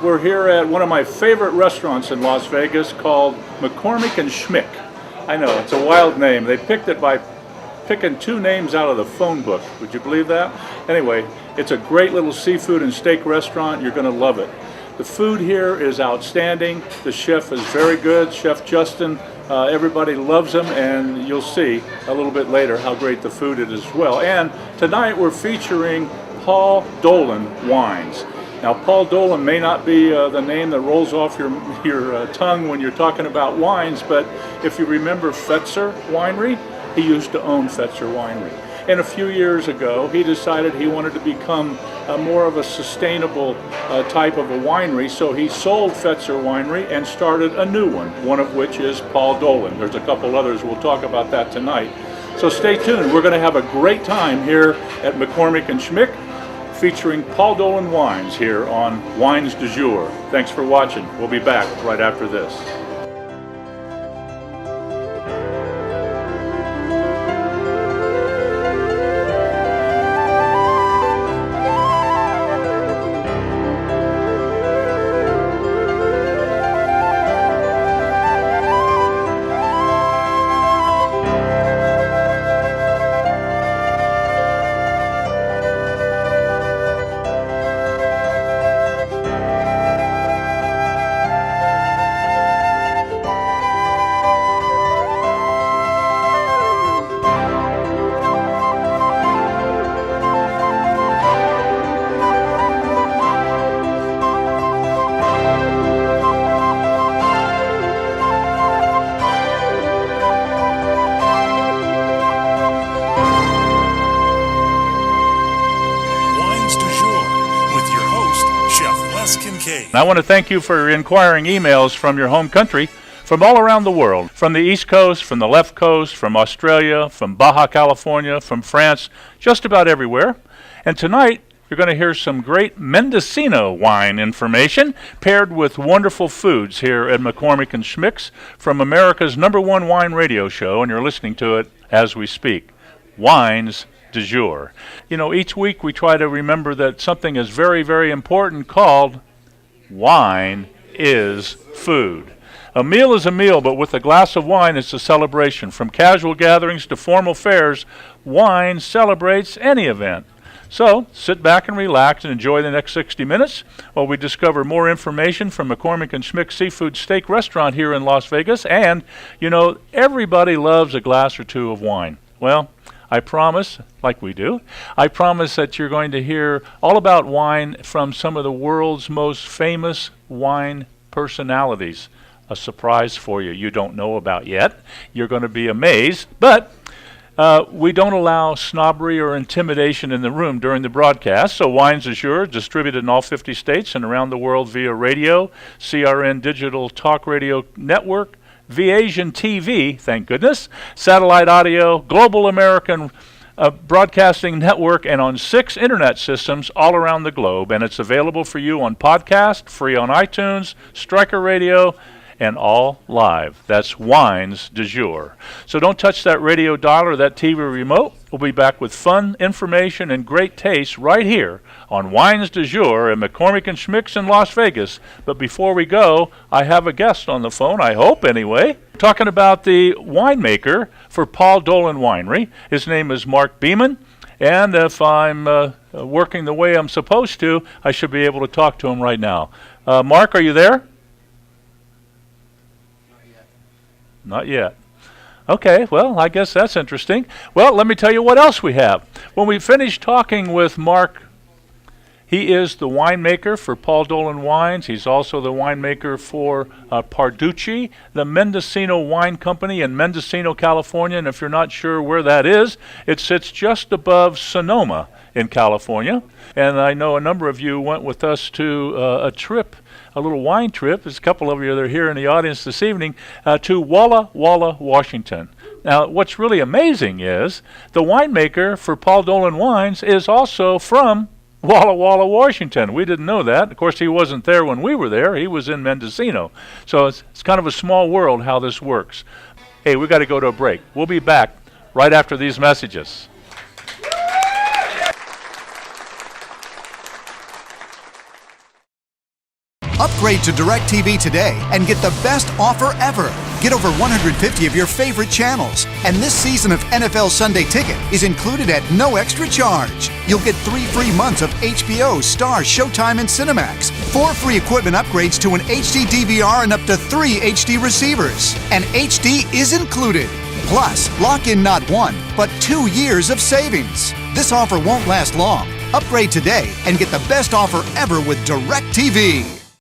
we're here at one of my favorite restaurants in Las Vegas called McCormick and Schmick. I know, it's a wild name. They picked it by picking two names out of the phone book. Would you believe that? Anyway, it's a great little seafood and steak restaurant. You're going to love it. The food here is outstanding. The chef is very good, Chef Justin. Everybody loves him, and you'll see a little bit later how great the food is as well. And tonight we're featuring Paul Dolan wines. Now, Paul Dolan may not be the name that rolls off your tongue when you're talking about wines, but if you remember Fetzer Winery, he used to own Fetzer Winery. And a few years ago, he decided he wanted to become more of a sustainable type of a winery, so he sold Fetzer Winery and started a new one of which is Paul Dolan. There's a couple others, we'll talk about that tonight. So stay tuned, we're going to have a great time here at McCormick and Schmick, featuring Paul Dolan wines here on Wines du Jour. Thanks for watching. We'll be back right after this. I want to thank you for inquiring emails from your home country, from all around the world, from the East Coast, from the left coast, from Australia, from Baja California, from France, just about everywhere. And tonight, you're going to hear some great Mendocino wine information paired with wonderful foods here at McCormick and Schmick's from America's #1 wine radio show, and you're listening to it as we speak. Wines du Jour. You know, each week we try to remember that something is very, very important called wine is food. A meal is a meal, but with a glass of wine, it's a celebration. From casual gatherings to formal fairs, wine celebrates any event. So, sit back and relax and enjoy the next 60 minutes while we discover more information from McCormick and Schmick Seafood Steak Restaurant here in Las Vegas. And, you know, everybody loves a glass or two of wine. Well, I promise, like we do, I promise that you're going to hear all about wine from some of the world's most famous wine personalities. A surprise for you you don't know about yet. You're going to be amazed, but we don't allow snobbery or intimidation in the room during the broadcast, so Wines du Jour distributed in all 50 states and around the world via radio, CRN Digital Talk Radio Network, V-Asian TV, thank goodness, satellite audio, Global American Broadcasting Network, and on 6 internet systems all around the globe. And it's available for you on podcast, free on iTunes, Stryker Radio, and all live. That's Wines du Jour. So don't touch that radio dial or that TV remote. We'll be back with fun, information, and great taste right here on Wines du Jour at McCormick and Schmick's in Las Vegas. But before we go, I have a guest on the phone, I hope anyway. Talking about the winemaker for Paul Dolan Winery. His name is Mark Beeman. And if I'm working the way I'm supposed to, I should be able to talk to him right now. Mark, are you there? Not yet. Okay, well, I guess that's interesting. Well, let me tell you what else we have. When we finish talking with Mark, he is the winemaker for Paul Dolan Wines. He's also the winemaker for Parducci, the Mendocino Wine Company in Mendocino, California. And if you're not sure where that is, it sits just above Sonoma in California. And I know a number of you went with us to a trip, a little wine trip. There's a couple of you that are here in the audience this evening, to Walla Walla, Washington. Now, what's really amazing is the winemaker for Paul Dolan Wines is also from Walla Walla, Washington. We didn't know that. Of course, he wasn't there when we were there. He was in Mendocino. So it's kind of a small world how this works. Hey, we got to go to a break. We'll be back right after these messages. Upgrade to DirecTV today and get the best offer ever. Get over 150 of your favorite channels. And this season of NFL Sunday Ticket is included at no extra charge. You'll get 3 free months of HBO, Star, Showtime, and Cinemax, 4 free equipment upgrades to an HD DVR and up to 3 HD receivers. And HD is included. Plus, lock in not 1, but 2 years of savings. This offer won't last long. Upgrade today and get the best offer ever with DirecTV.